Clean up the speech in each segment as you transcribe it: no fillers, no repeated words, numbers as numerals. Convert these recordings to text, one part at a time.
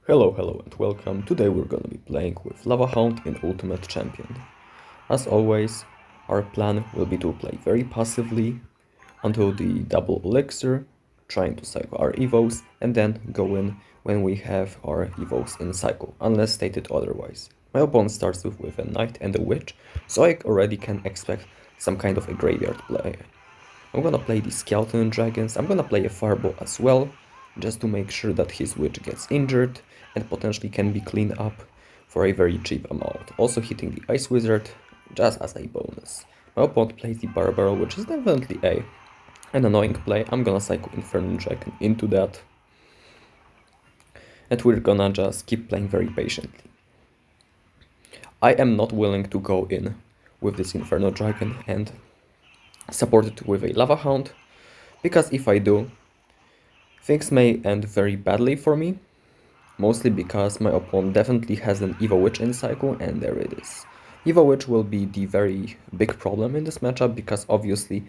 Hello and welcome. Today we're gonna be playing with Lava Hound in Ultimate Champion. As always, our plan will be to play very passively until the double elixir, trying to cycle our evos, and then go in when we have our evos in cycle, unless stated otherwise. My opponent starts with a knight and a witch, so I already can expect some kind of a graveyard play. I'm gonna play the skeleton dragons, I'm gonna play a fireball as well, just to make sure that his witch gets injured and potentially can be cleaned up for a very cheap amount. Also hitting the ice wizard just as a bonus. My opponent plays the barbaro, which is definitely an annoying play. I'm gonna cycle Inferno Dragon into that, and we're gonna just keep playing very patiently. I am not willing to go in with this Inferno Dragon and support it with a Lava Hound, because if I do, things may end very badly for me, mostly because my opponent definitely has an Evo Witch in cycle, and there it is. Evo Witch will be the very big problem in this matchup, because obviously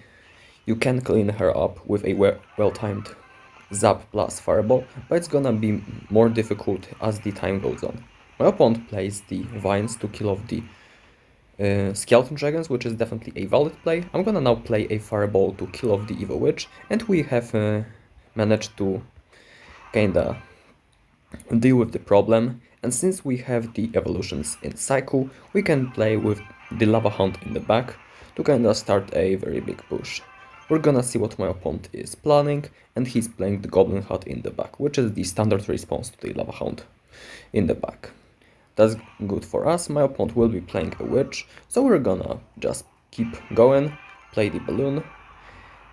you can clean her up with a well-timed Zap plus Fireball, but it's gonna be more difficult as the time goes on. My opponent plays the Vines to kill off the Skeleton Dragons, which is definitely a valid play. I'm gonna now play a Fireball to kill off the Evo Witch, and we have managed to kinda deal with the problem. And since we have the evolutions in cycle, we can play with the Lava Hound in the back to kinda start a very big push. We're gonna see what my opponent is planning, and he's playing the Goblin Hut in the back, which is the standard response to the Lava Hound in the back. That's good for us. My opponent will be playing a Witch, so we're gonna just keep going, play the Balloon,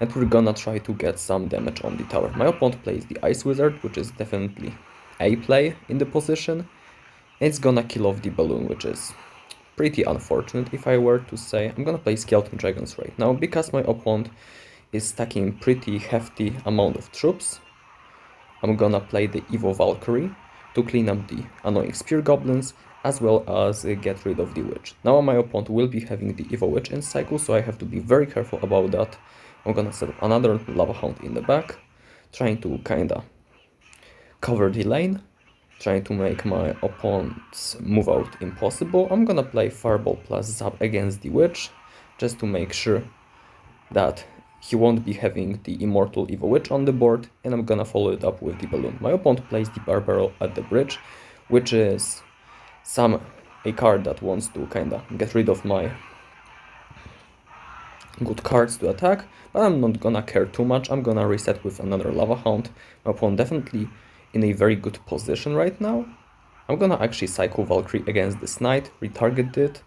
and we're gonna try to get some damage on the tower. My opponent plays the Ice Wizard, which is definitely a play in the position. It's gonna kill off the Balloon, which is pretty unfortunate if I were to say. I'm gonna play Skeleton Dragons right now because my opponent is stacking pretty hefty amount of troops. I'm gonna play the Evo Valkyrie to clean up the annoying Spear Goblins, as well as get rid of the Witch. Now my opponent will be having the Evo Witch in cycle, so I have to be very careful about that. I'm gonna set up another Lava Hound in the back, trying to kinda cover the lane, trying to make my opponent's move out impossible. I'm gonna play Fireball plus Zap against the Witch, just to make sure that he won't be having the Immortal Evo Witch on the board, and I'm gonna follow it up with the Balloon. My opponent plays the Barbaro at the bridge, which is a card that wants to kinda get rid of my good cards to attack, but I'm not gonna care too much. I'm gonna reset with another Lava Hound. My opponent definitely in a very good position right now. I'm gonna actually cycle Valkyrie against this knight, retarget it,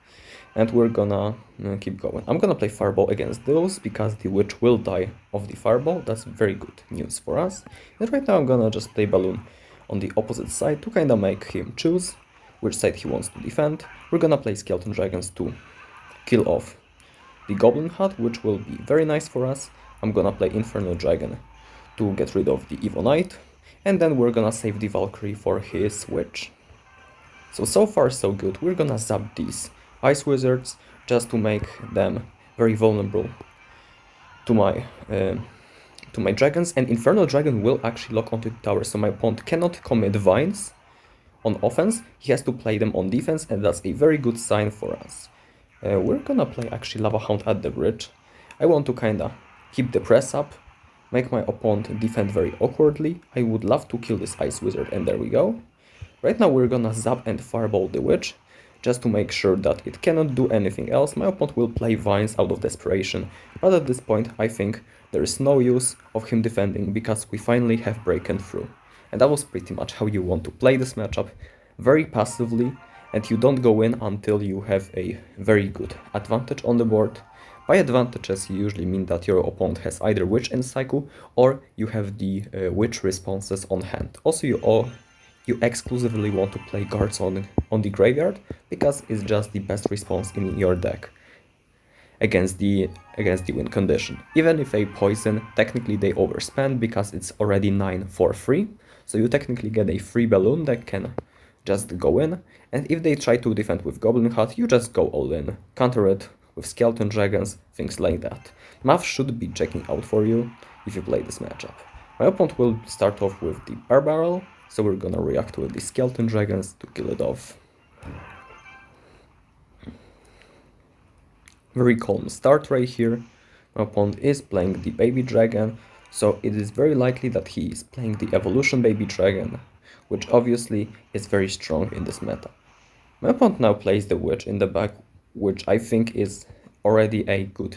and we're gonna keep going. I'm gonna play Fireball against those because the Witch will die of the Fireball. That's very good news for us. And right now I'm gonna just play Balloon on the opposite side to kinda make him choose which side he wants to defend. We're gonna play Skeleton Dragons to kill off the Goblin Hut, which will be very nice for us. I'm gonna play Inferno Dragon to get rid of the Evo Knight, and then we're gonna save the Valkyrie for his Witch. So far so good. We're gonna zap these Ice Wizards just to make them very vulnerable to my dragons, and Inferno Dragon will actually lock onto the tower, so my opponent cannot commit Vines on offense. He has to play them on defense, and that's a very good sign for us. We're gonna play actually Lava Hound at the bridge. I want to kinda keep the press up, make my opponent defend very awkwardly. I would love to kill this Ice Wizard, and there we go. Right now we're gonna zap and fireball the Witch, just to make sure that it cannot do anything else. My opponent will play Vines out of desperation, but at this point I think there is no use of him defending because we finally have broken through. And that was pretty much how you want to play this matchup, very passively, and you don't go in until you have a very good advantage on the board. By advantages you usually mean that your opponent has either Witch in cycle or you have the Witch responses on hand. Also you exclusively want to play guards on the graveyard because it's just the best response in your deck against the win condition. Even if they poison, technically they overspend because it's already 9 for free, so you technically get a free balloon that can just go in, and if they try to defend with Goblin Hut, you just go all in, counter it with Skeleton Dragons, things like that. Math should be checking out for you if you play this matchup. My opponent will start off with the Barbaro, so we're gonna react with the Skeleton Dragons to kill it off. Very calm start right here. My opponent is playing the Baby Dragon, so it is very likely that he is playing the Evolution Baby Dragon, which obviously is very strong in this meta. My opponent now plays the Witch in the back, which I think is already a good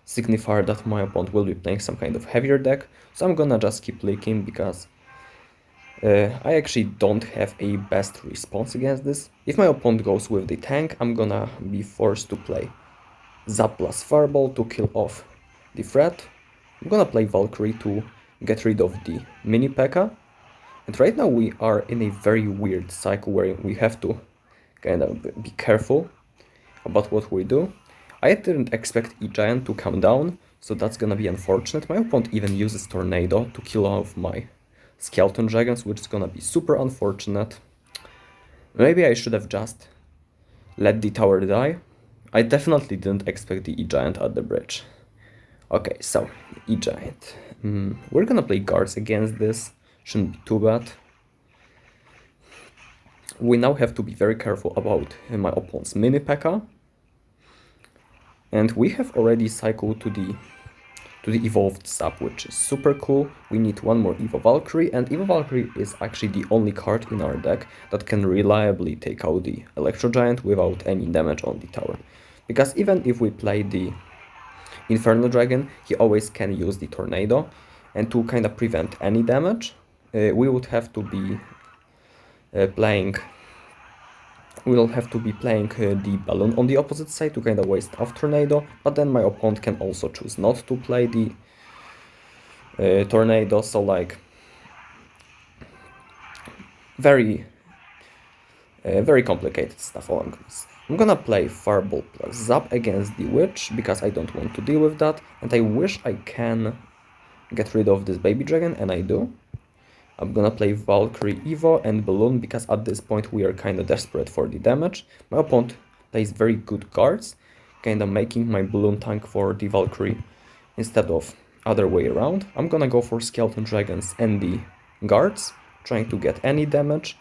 signifier that my opponent will be playing some kind of heavier deck, so I'm gonna just keep leaking because I actually don't have a best response against this. If my opponent goes with the tank, I'm gonna be forced to play Zap plus Fireball to kill off the threat. I'm gonna play Valkyrie to get rid of the mini P.E.K.K.A. And right now we are in a very weird cycle where we have to kind of be careful about what we do. I didn't expect Egiant to come down, so that's gonna be unfortunate. My opponent even uses Tornado to kill off my Skeleton Dragons, which is gonna be super unfortunate. Maybe I should have just let the tower die. I definitely didn't expect the E-Giant at the bridge. Okay, so E-Giant. We're gonna play guards against this. Shouldn't be too bad. We now have to be very careful about my opponent's mini P.E.K.K.A. And we have already cycled to the evolved Zap, which is super cool. We need one more Evo Valkyrie, and Evo Valkyrie is actually the only card in our deck that can reliably take out the Electro Giant without any damage on the tower. Because even if we play the Inferno Dragon, he always can use the Tornado, and to kind of prevent any damage, we would have to be playing the Balloon on the opposite side to kind of waste off Tornado, but then my opponent can also choose not to play the Tornado, so like very complicated stuff along this. I'm gonna play Fireball plus Zap against the Witch because I don't want to deal with that, and I wish I can get rid of this Baby Dragon, and I do. I'm gonna play Valkyrie Evo and Balloon because at this point we are kinda desperate for the damage. My opponent plays very good cards, kinda making my Balloon tank for the Valkyrie instead of other way around. I'm gonna go for Skeleton Dragons and the guards, trying to get any damage.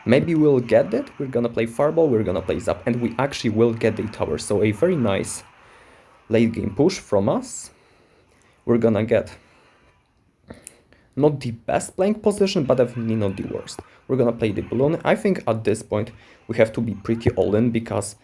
Maybe we'll get it. We're gonna play Fireball, we're gonna play Zap, and we actually will get the tower. So a very nice late game push from us. We're gonna get not the best playing position, but definitely not the worst. We're gonna play the Balloon. I think at this point we have to be pretty all-in because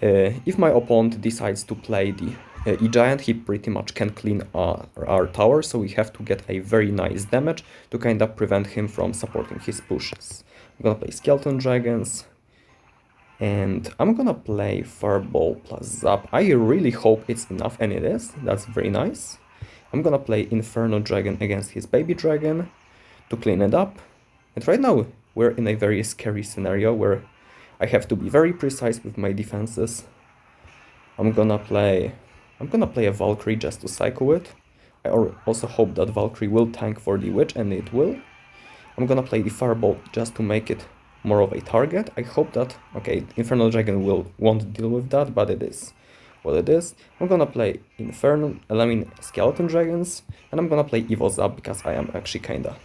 if my opponent decides to play the E-Giant, he pretty much can clean our tower, so we have to get a very nice damage to kind of prevent him from supporting his pushes. I'm gonna play Skeleton Dragons, and I'm gonna play Fireball plus Zap. I really hope it's enough, and it is. That's very nice. I'm gonna play Inferno Dragon against his Baby Dragon to clean it up. And right now we're in a very scary scenario where I have to be very precise with my defenses. I'm gonna play a Valkyrie just to cycle it. I also hope that Valkyrie will tank for the Witch, and it will. I'm gonna play the Fireball just to make it more of a target. I hope that, okay, Inferno Dragon won't deal with that, but it is what it is. I'm gonna play Skeleton Dragons, and I'm gonna play Evo Zap because I am actually kinda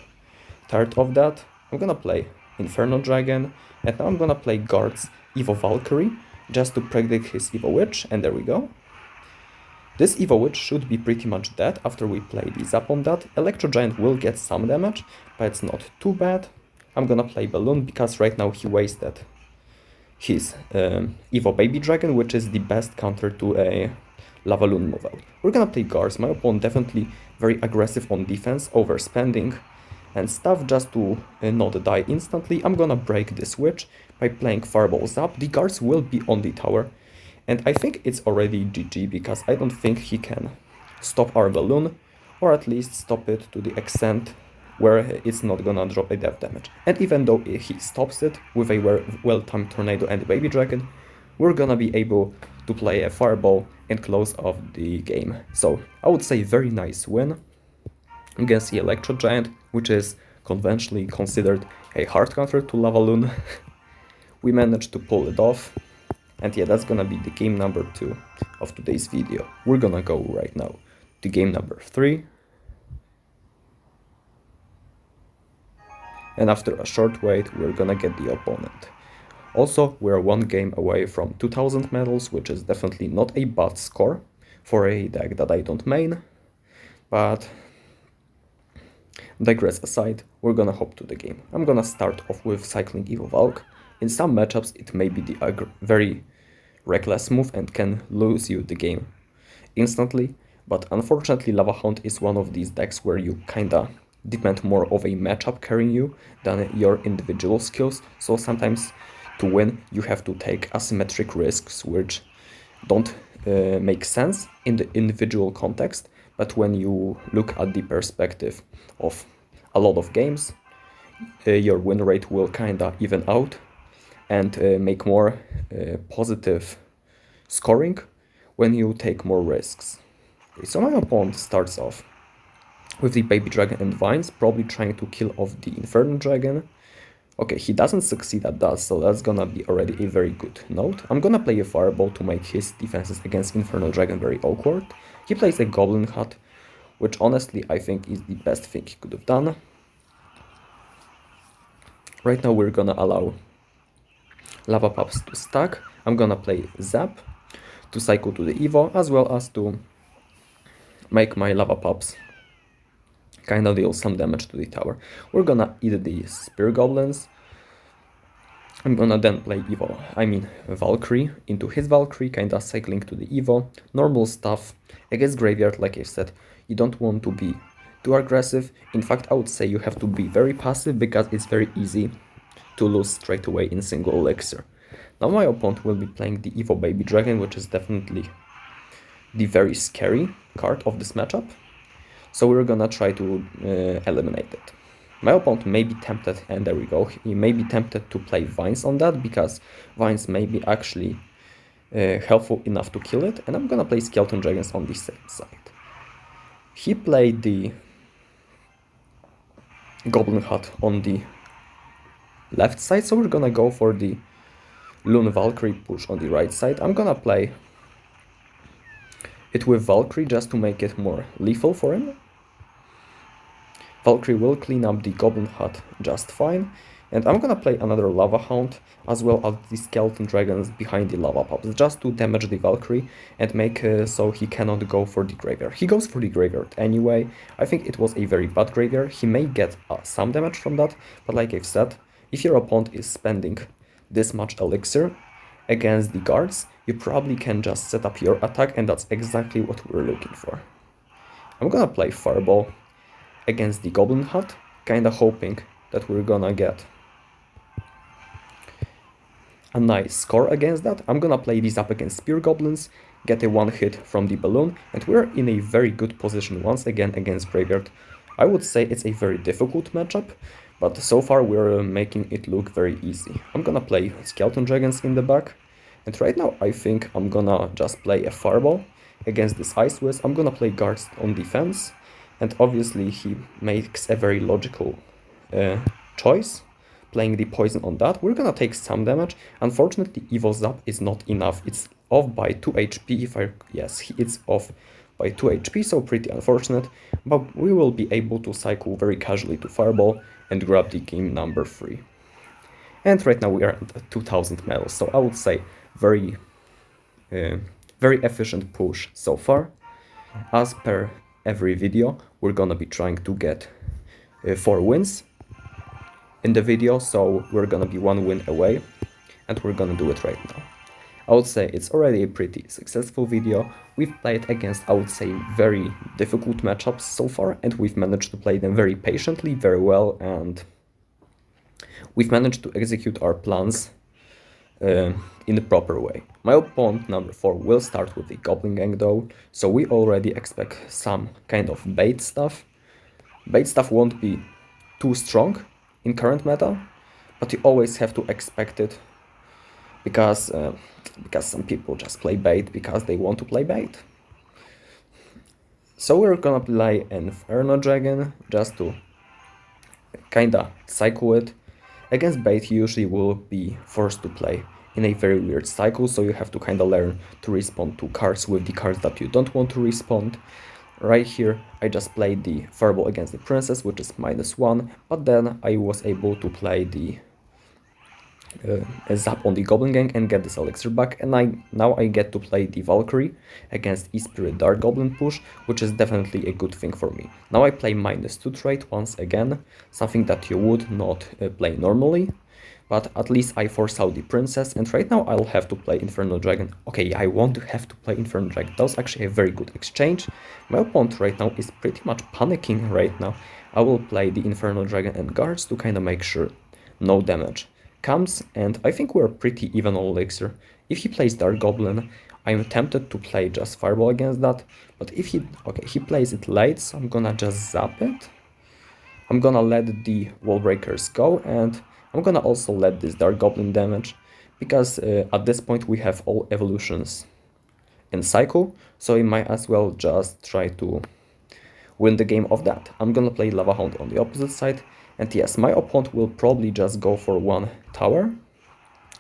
tired of that. I'm gonna play Inferno Dragon, and now I'm gonna play Guards Evo Valkyrie just to predict his Evo Witch, and there we go. This Evo Witch should be pretty much dead after we play the Zap on that. Electro Giant will get some damage, but it's not too bad. I'm gonna play Balloon because right now he wasted his Evo Baby Dragon, which is the best counter to a Lava Loon move out. We're gonna play Guards. My opponent definitely very aggressive on defense, overspending and stuff just to not die instantly. I'm gonna break this Witch by playing Fireball Zap. The Guards will be on the tower, and I think it's already GG because I don't think he can stop our Balloon, or at least stop it to the extent where it's not gonna drop a death damage. And even though he stops it with a well-timed Tornado and Baby Dragon, we're gonna be able to play a Fireball and close off the game. So I would say very nice win against the Electro Giant, which is conventionally considered a hard counter to Lava Loon. We managed to pull it off. And yeah, that's gonna be the game number 2 of today's video. We're gonna go right now to game number 3. and after a short wait, we're gonna get the opponent. Also, we're one game away from 2000 medals, which is definitely not a bad score for a deck that I don't main, but digress aside, we're gonna hop to the game. I'm gonna start off with cycling Evo Valk. In some matchups, it may be the very reckless move and can lose you the game instantly, but unfortunately Lava Hound is one of these decks where you kinda depend more of a matchup carrying you than your individual skills, so sometimes to win you have to take asymmetric risks which don't make sense in the individual context, but when you look at the perspective of a lot of games, your win rate will kinda even out and make more positive scoring when you take more risks. Okay, so my opponent starts off with the Baby Dragon and Vines, probably trying to kill off the Inferno Dragon. Okay, he doesn't succeed at that, so that's gonna be already a very good note. I'm gonna play a Fireball to make his defenses against Inferno Dragon very awkward. He plays a Goblin Hut, which honestly I think is the best thing he could have done. Right now we're gonna allow Lava Pups to stack. I'm gonna play Zap to cycle to the Evo, as well as to make my Lava Pups kinda deal some damage to the tower. We're gonna eat the Spear Goblins. I'm gonna then play Valkyrie into his Valkyrie, kinda cycling to the Evo. Normal stuff. Against Graveyard, like I said, you don't want to be too aggressive. In fact, I would say you have to be very passive because it's very easy to lose straight away in single elixir. Now my opponent will be playing the Evo Baby Dragon, which is definitely the very scary card of this matchup. So we're gonna try to eliminate it. My opponent may be tempted, and there we go, he may be tempted to play Vines on that, because Vines may be actually helpful enough to kill it, and I'm gonna play Skeleton Dragons on the same side. He played the Goblin Hut on the left side, so we're gonna go for the Loon Valkyrie push on the right side. I'm gonna play it with Valkyrie just to make it more lethal for him. Valkyrie will clean up the Goblin Hut just fine, and I'm gonna play another Lava Hound as well as the Skeleton Dragons behind the Lava Pups just to damage the Valkyrie and make so he cannot go for the Graveyard. He goes for the Graveyard anyway. I think it was a very bad Graveyard. He may get some damage from that, but like I've said, if your opponent is spending this much elixir against the guards, you probably can just set up your attack, and that's exactly what we're looking for. I'm gonna play Fireball against the Goblin Hut, kinda hoping that we're gonna get a nice score against that. I'm gonna play these up against Spear Goblins, get a one hit from the Balloon, and we're in a very good position once again against Graveyard. I would say it's a very difficult matchup, but so far we're making it look very easy. I'm gonna play Skeleton Dragons in the back, and right now I think I'm gonna just play a Fireball against this Ice Wiz. I'm gonna play Guards on defense, and obviously he makes a very logical choice, playing the poison on that. We're gonna take some damage. Unfortunately, Evo Zap is not enough. It's off by 2 HP. It's off by 2 HP, so pretty unfortunate. But we will be able to cycle very casually to Fireball and grab the game number 3. And right now we are at 2000 medals, so I would say very efficient push so far. As per every video, we're gonna be trying to get 4 wins in the video, so we're gonna be 1 win away, and we're gonna do it right now. I would say it's already a pretty successful video. We've played against, I would say, very difficult matchups so far, and we've managed to play them very patiently, very well, and we've managed to execute our plans in the proper way. My opponent, number 4, will start with the Goblin Gang though, so we already expect some kind of bait stuff. Bait stuff won't be too strong in current meta, but you always have to expect it, because some people just play bait because they want to play bait. So we're gonna play Inferno Dragon just to kinda cycle it. Against bait, you usually will be forced to play in a very weird cycle, so you have to kinda learn to respond to cards with the cards that you don't want to respond. Right here, I just played the Fireball against the Princess, which is -1, but then I was able to play the zap on the Goblin Gang and get this elixir back, and now I get to play the Valkyrie against E-Spirit Dark Goblin push, which is definitely a good thing for me. Now I play -2 trait once again, something that you would not play normally, but at least I force out the Princess, and right now I'll have to play Inferno Dragon. Okay, I want to have to play Inferno Dragon. That was actually a very good exchange. My opponent right now is pretty much panicking right now. I will play the Inferno Dragon and guards to kind of make sure no damage comes, and I think we're pretty even on elixir. If he plays Dark Goblin, I'm tempted to play just Fireball against that, but if he plays it late, so I'm gonna just zap it. I'm gonna let the Wall Breakers go, and I'm gonna also let this Dark Goblin damage, because at this point we have all evolutions in cycle, so we might as well just try to win the game of that. I'm gonna play Lava Hound on the opposite side, and yes, my opponent will probably just go for one tower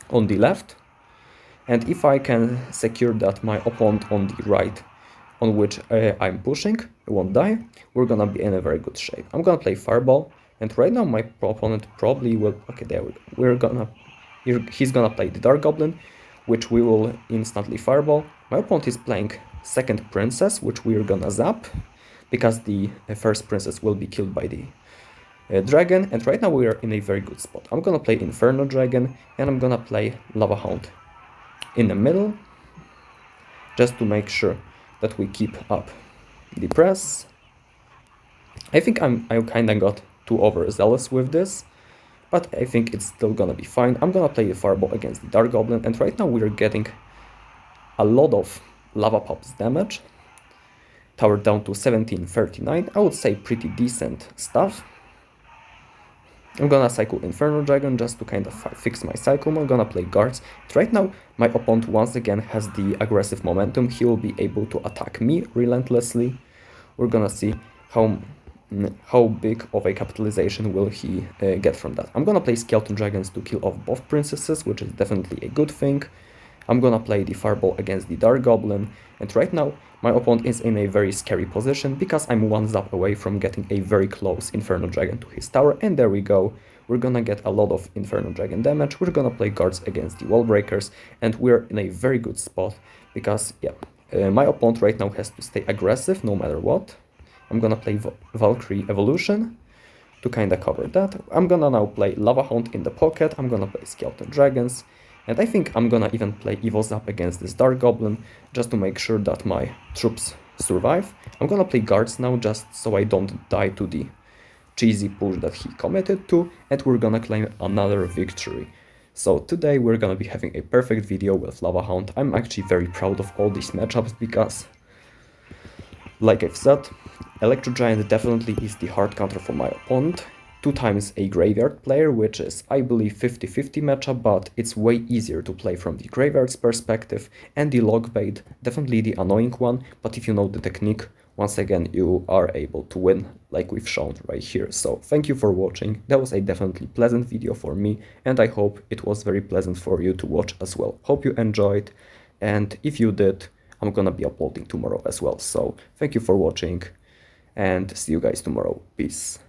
on the left, and if I can secure that my opponent on the right, on which I'm pushing, won't die, we're gonna be in a very good shape. I'm gonna play Fireball, and right now my opponent probably will... Okay, there we go. He's gonna play the Dark Goblin, which we will instantly Fireball. My opponent is playing second Princess, which we're gonna zap, because the first Princess will be killed by the Dragon, and right now we are in a very good spot. I'm gonna play Inferno Dragon, and I'm gonna play Lava Hound in the middle, just to make sure that we keep up the press. I think I kinda got too overzealous with this, but I think it's still gonna be fine. I'm gonna play the Fireball against the Dark Goblin, and right now we're getting a lot of Lava Pops damage. Tower down to 1739, I would say pretty decent stuff. I'm gonna cycle Inferno Dragon just to kind of fix my cycle. I'm gonna play guards. Right now, my opponent once again has the aggressive momentum. He will be able to attack me relentlessly. We're gonna see how big of a capitalization will he get from that. I'm gonna play Skeleton Dragons to kill off both princesses, which is definitely a good thing. I'm gonna play the Fireball against the Dark Goblin, and right now my opponent is in a very scary position because I'm one zap away from getting a very close Inferno Dragon to his tower, and there we go. We're gonna get a lot of Inferno Dragon damage. We're gonna play guards against the Wall Breakers, and we're in a very good spot because, yeah, my opponent right now has to stay aggressive no matter what. I'm gonna play Valkyrie Evolution to kinda cover that. I'm gonna now play Lava Hound in the pocket. I'm gonna play Skeleton Dragons. And I think I'm gonna even play Evil Zap against this Dark Goblin, just to make sure that my troops survive. I'm gonna play guards now, just so I don't die to the cheesy push that he committed to, and we're gonna claim another victory. So today we're gonna be having a perfect video with Lava Hound. I'm actually very proud of all these matchups because, like I've said, Electro Giant definitely is the hard counter for my opponent. 2 times a graveyard player, which is, I believe, 50-50 matchup, but it's way easier to play from the graveyard's perspective, and the Log Bait, definitely the annoying one, but if you know the technique, once again, you are able to win, like we've shown right here. So thank you for watching. That was a definitely pleasant video for me, and I hope it was very pleasant for you to watch as well. Hope you enjoyed, and if you did, I'm gonna be uploading tomorrow as well. So thank you for watching, and see you guys tomorrow. Peace.